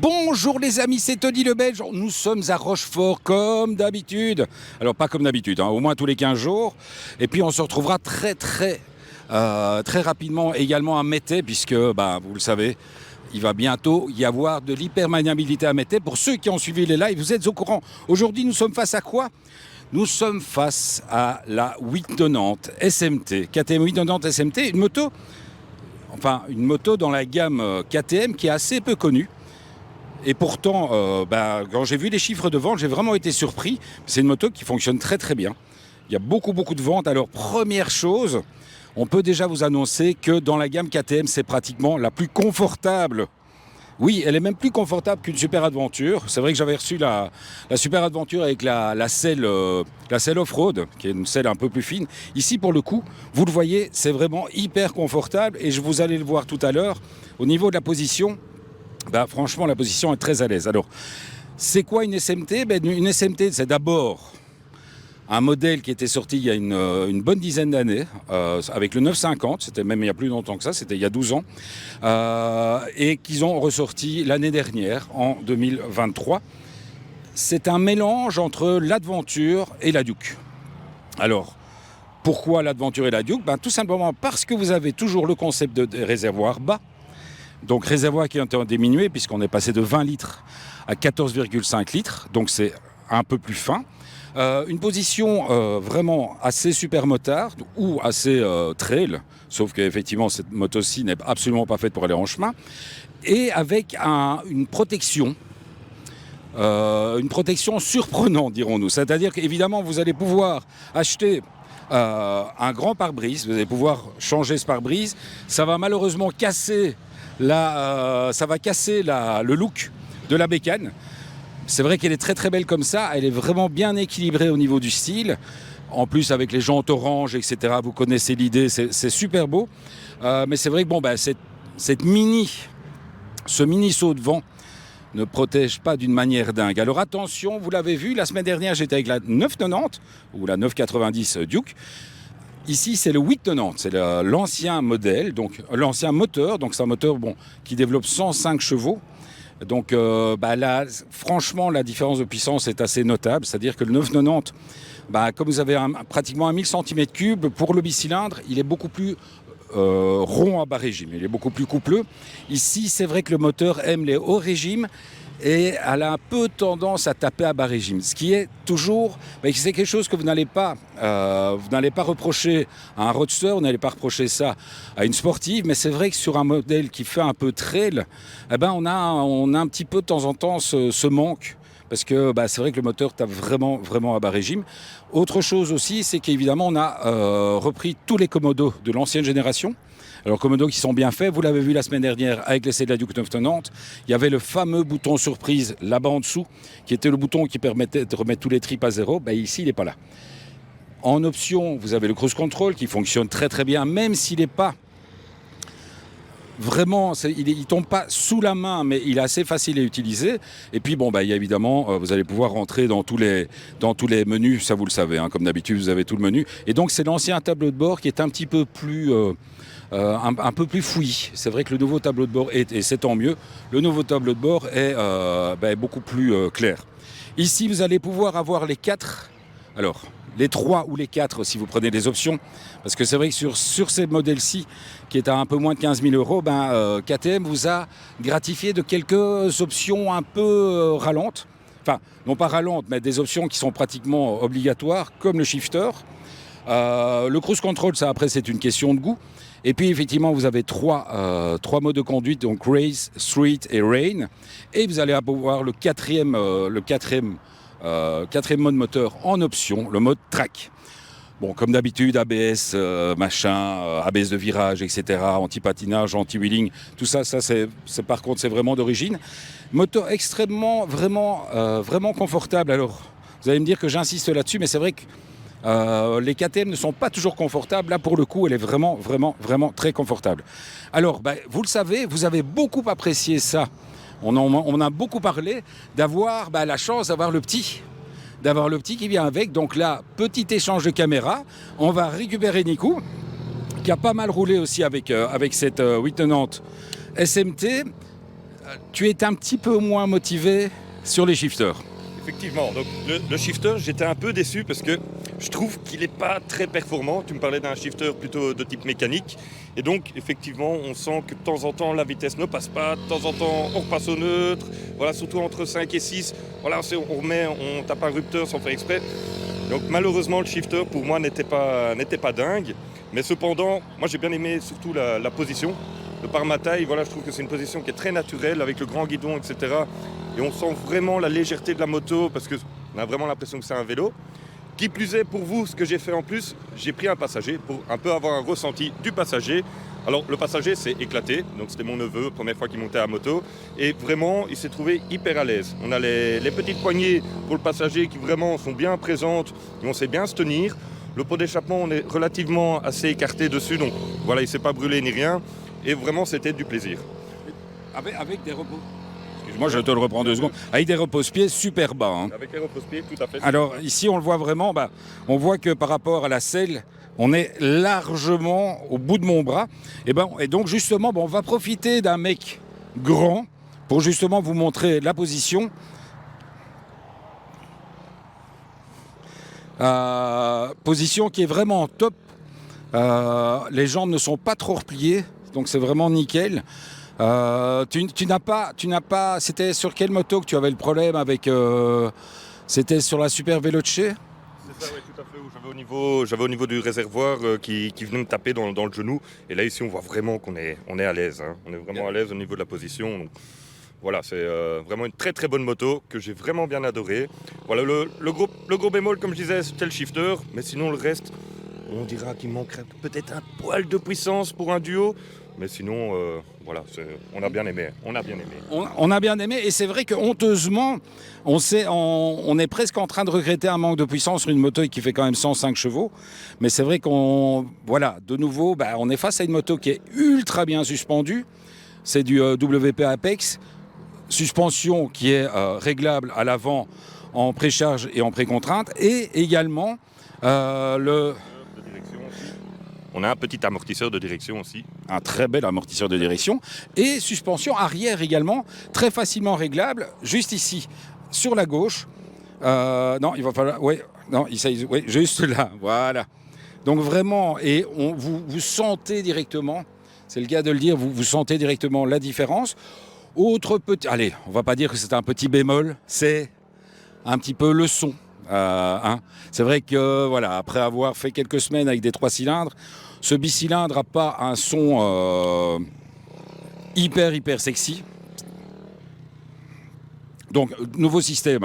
Bonjour les amis, c'est Tony le Belge. Nous sommes à Rochefort comme d'habitude. Alors pas comme d'habitude, au moins tous les 15 jours. Et puis on se retrouvera très rapidement également à Mettey, puisque vous le savez, il va bientôt y avoir de l'hypermaniabilité à Mettey. Pour ceux qui ont suivi les lives, vous êtes au courant. Aujourd'hui, nous sommes face à quoi ? Nous sommes face à la 890 SMT, KTM 890 SMT, une moto dans la gamme KTM qui est assez peu connue. Et pourtant, quand j'ai vu les chiffres de vente, j'ai vraiment été surpris. C'est une moto qui fonctionne très bien. Il y a beaucoup de ventes. Alors, première chose, on peut déjà vous annoncer que dans la gamme KTM, c'est pratiquement la plus confortable. Oui, elle est même plus confortable qu'une Super Adventure. C'est vrai que j'avais reçu la Super Adventure avec la selle off-road, qui est une selle un peu plus fine. Ici, pour le coup, vous le voyez, c'est vraiment hyper confortable. Et vous allez le voir tout à l'heure, au niveau de la position, franchement, la position est très à l'aise. Alors, c'est quoi une SMT ? Une SMT, c'est d'abord un modèle qui était sorti il y a une bonne dizaine d'années, avec le 950, c'était même il y a plus longtemps que ça, c'était il y a 12 ans, et qu'ils ont ressorti l'année dernière, en 2023. C'est un mélange entre l'Adventure et la Duke. Alors, pourquoi l'Adventure et la Duke ? Tout simplement parce que vous avez toujours le concept de réservoir bas. Donc réservoir qui est diminué puisqu'on est passé de 20 litres à 14,5 litres, donc c'est un peu plus fin. Une position vraiment assez super motard ou assez trail, sauf qu'effectivement cette moto-ci n'est absolument pas faite pour aller en chemin, et avec une protection surprenante, dirons-nous. C'est-à-dire qu'évidemment vous allez pouvoir acheter un grand pare-brise, vous allez pouvoir changer ce pare-brise, ça va malheureusement casser le look de la bécane. C'est vrai qu'elle est très belle comme ça, elle est vraiment bien équilibrée au niveau du style. En plus avec les jantes orange, etc. Vous connaissez l'idée, c'est super beau. Mais c'est vrai que ce mini saut de vent ne protège pas d'une manière dingue. Alors attention, vous l'avez vu, la semaine dernière j'étais avec la 990 ou la 990 Duke. Ici, c'est le 890, c'est l'ancien modèle, donc l'ancien moteur. Donc c'est un moteur qui développe 105 chevaux. Donc là, franchement, la différence de puissance est assez notable. C'est-à-dire que le 990, comme vous avez pratiquement 1000 cm3 pour le bicylindre, il est beaucoup plus rond à bas régime, il est beaucoup plus coupleux. Ici, c'est vrai que le moteur aime les hauts régimes et elle a un peu tendance à taper à bas régime, ce qui est toujours, c'est quelque chose que vous n'allez pas reprocher à un roadster, vous n'allez pas reprocher ça à une sportive, mais c'est vrai que sur un modèle qui fait un peu trail, on a un petit peu de temps en temps ce manque, parce que c'est vrai que le moteur tape vraiment à bas régime. Autre chose aussi, c'est qu'évidemment on a repris tous les commodos de l'ancienne génération. Alors commodos qui sont bien faits, vous l'avez vu la semaine dernière avec l'essai de la Duke 990, il y avait le fameux bouton surprise là-bas en dessous, qui était le bouton qui permettait de remettre tous les tripes à zéro. Ici, il n'est pas là. En option, vous avez le cruise control qui fonctionne très bien, même s'il n'est pas vraiment, il tombe pas sous la main, mais il est assez facile à utiliser. Et puis il y a évidemment, vous allez pouvoir rentrer dans tous les menus, ça vous le savez, comme d'habitude vous avez tout le menu. Et donc c'est l'ancien tableau de bord qui est un petit peu plus un peu plus fouillis. C'est vrai que le nouveau tableau de bord et c'est tant mieux, le nouveau tableau de bord est beaucoup plus clair. Ici, vous allez pouvoir avoir les 4. Alors, les 3 ou les 4 si vous prenez des options. Parce que c'est vrai que sur ces modèles-ci, qui est à un peu moins de 15 000 euros, KTM vous a gratifié de quelques options un peu ralentes. Enfin, non pas ralentes, mais des options qui sont pratiquement obligatoires, comme le shifter. Le cruise control, ça après, c'est une question de goût. Et puis effectivement, vous avez trois modes de conduite, donc Race, Street et Rain. Et vous allez avoir le quatrième mode moteur en option, le mode track. Bon, comme d'habitude, ABS, ABS de virage, etc., anti-patinage, anti-wheeling, tout ça, c'est par contre, c'est vraiment d'origine. Moteur extrêmement, vraiment confortable. Alors, vous allez me dire que j'insiste là-dessus, mais c'est vrai que les KTM ne sont pas toujours confortables. Là, pour le coup, elle est vraiment très confortable. Alors, vous le savez, vous avez beaucoup apprécié ça. On a beaucoup parlé d'avoir la chance d'avoir le petit qui vient avec. Donc là, petit échange de caméra. On va récupérer Nico, qui a pas mal roulé aussi avec cette 890 SMT. Tu es un petit peu moins motivé sur les shifters. Effectivement, donc le shifter, j'étais un peu déçu parce que je trouve qu'il n'est pas très performant. Tu me parlais d'un shifter plutôt de type mécanique. Et donc, effectivement, on sent que de temps en temps, la vitesse ne passe pas. De temps en temps, on repasse au neutre. Voilà, surtout entre 5 et 6. Voilà, on tape un rupteur sans faire exprès. Donc, malheureusement, le shifter, pour moi, n'était pas dingue. Mais cependant, moi, j'ai bien aimé surtout la position. De par ma taille, voilà, je trouve que c'est une position qui est très naturelle, avec le grand guidon, etc. Et on sent vraiment la légèreté de la moto, parce qu'on a vraiment l'impression que c'est un vélo. Qui plus est, pour vous, ce que j'ai fait en plus, j'ai pris un passager pour un peu avoir un ressenti du passager. Alors, le passager s'est éclaté, donc c'était mon neveu, première fois qu'il montait à la moto. Et vraiment, il s'est trouvé hyper à l'aise. On a les petites poignées pour le passager qui vraiment sont bien présentes, et on sait bien se tenir. Le pot d'échappement, on est relativement assez écarté dessus, donc voilà, il ne s'est pas brûlé ni rien. Et vraiment, c'était du plaisir. Avec des repos. Excuse-moi, je te le reprends 2 secondes. Avec des repose-pieds super bas. Hein. Avec les repose-pieds, tout à fait. Alors ici, on le voit vraiment. On voit que par rapport à la selle, on est largement au bout de mon bras. Et donc justement, on va profiter d'un mec grand pour justement vous montrer la position. Position qui est vraiment top. Les jambes ne sont pas trop repliées. Donc c'est vraiment nickel. Tu n'as pas. C'était sur quelle moto que tu avais le problème avec c'était sur la Super Veloce? C'est ça, oui, tout à fait. Où j'avais au niveau du réservoir qui venait me taper dans le genou. Et là, ici, on voit vraiment qu'on est à l'aise. Hein. On est vraiment à l'aise au niveau de la position. Donc, voilà, c'est vraiment une très très bonne moto que j'ai vraiment bien adorée. Voilà, le gros bémol, comme je disais, c'était le shifter. Mais sinon, le reste, on dira qu'il manquerait peut-être un poil de puissance pour un duo. Mais sinon, voilà, on a bien aimé. On a bien aimé et c'est vrai que honteusement, on est presque en train de regretter un manque de puissance sur une moto qui fait quand même 105 chevaux. Mais c'est vrai de nouveau, on est face à une moto qui est ultra bien suspendue. C'est du WP Apex. Suspension qui est réglable à l'avant en précharge et en précontrainte. Et également on a un petit amortisseur de direction aussi. Un très bel amortisseur de direction. Et suspension arrière également, très facilement réglable, juste ici, sur la gauche. Non, il va falloir... Oui, juste là, voilà. Donc vraiment, et vous sentez directement, c'est le cas de le dire, vous sentez directement la différence. Autre petit... Allez, on va pas dire que c'est un petit bémol, c'est un petit peu le son. C'est vrai que voilà, après avoir fait quelques semaines avec des 3 cylindres, ce bicylindre n'a pas un son hyper sexy. Donc nouveau système,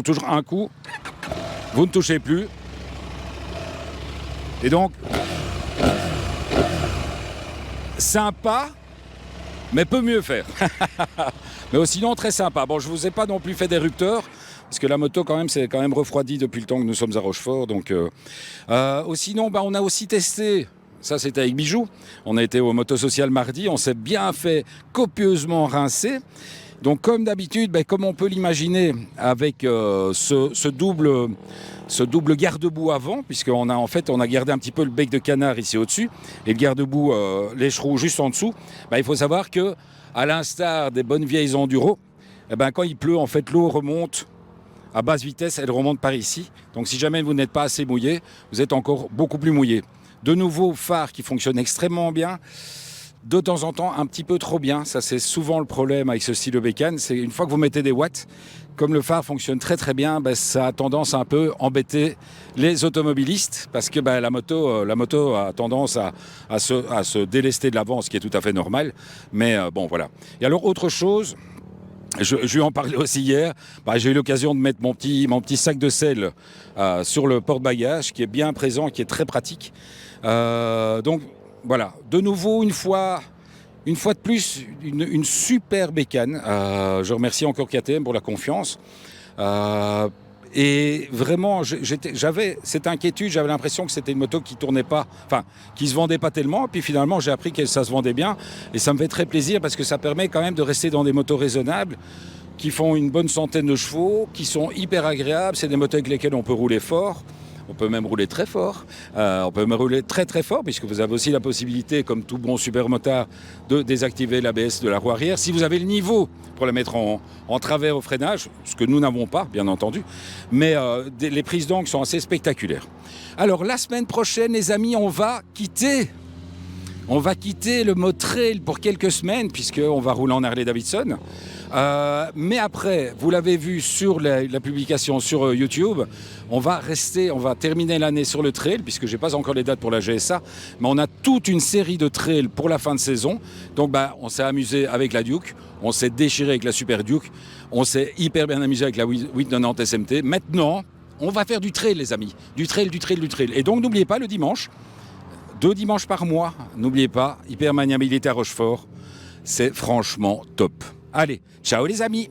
toujours un coup, vous ne touchez plus. Et donc sympa, mais peut mieux faire. Mais sinon très sympa. Bon, je vous ai pas non plus fait des rupteurs. Parce que la moto, quand même, c'est quand même refroidi depuis le temps que nous sommes à Rochefort. Donc, sinon, on a aussi testé, ça c'était avec Bijou, on a été au Moto Social mardi, on s'est bien fait copieusement rincer. Donc, comme d'habitude, comme on peut l'imaginer, avec ce double garde-boue avant, puisqu'on a gardé un petit peu le bec de canard ici au-dessus, et le garde-boue, l'écheroue juste en dessous, il faut savoir que, à l'instar des bonnes vieilles enduro, quand il pleut, en fait, l'eau remonte à basse vitesse, elle remonte par ici. Donc si jamais vous n'êtes pas assez mouillé, vous êtes encore beaucoup plus mouillé. De nouveau, phare qui fonctionne extrêmement bien. De temps en temps, un petit peu trop bien. Ça, c'est souvent le problème avec ce style de bécane. C'est une fois que vous mettez des watts, comme le phare fonctionne très très bien, ça a tendance à un peu embêter les automobilistes parce que la moto a tendance à se délester de l'avant, ce qui est tout à fait normal. Mais bon, voilà. Et alors, autre chose... Je lui en parlais aussi hier. J'ai eu l'occasion de mettre mon petit sac de sel sur le porte-bagages, qui est bien présent, qui est très pratique. Donc voilà, de nouveau, une fois de plus, une super bécane. Je remercie encore KTM pour la confiance. Et vraiment, j'avais cette inquiétude, j'avais l'impression que c'était une moto qui tournait pas, qui se vendait pas tellement. Et puis finalement, j'ai appris que ça se vendait bien. Et ça me fait très plaisir parce que ça permet quand même de rester dans des motos raisonnables, qui font une bonne centaine de chevaux, qui sont hyper agréables. C'est des motos avec lesquelles on peut rouler fort. On peut même rouler très fort, on peut même rouler très très fort puisque vous avez aussi la possibilité, comme tout bon supermotard, de désactiver l'ABS de la roue arrière. Si vous avez le niveau pour la mettre en travers au freinage, ce que nous n'avons pas, bien entendu, mais les prises d'angle sont assez spectaculaires. Alors la semaine prochaine, les amis, on va quitter le mode trail pour quelques semaines puisqu'on va rouler en Harley-Davidson. Mais après, vous l'avez vu sur la publication sur YouTube, on va terminer l'année sur le trail, puisque je n'ai pas encore les dates pour la GSA, mais on a toute une série de trails pour la fin de saison. Donc on s'est amusé avec la Duke, on s'est déchiré avec la Super Duke, on s'est hyper bien amusé avec la 890 SMT. Maintenant, on va faire du trail, les amis. Du trail. Et donc, n'oubliez pas, le dimanche, 2 dimanches par mois, n'oubliez pas, Hypermaniabilité à Rochefort, c'est franchement top. Allez, ciao les amis!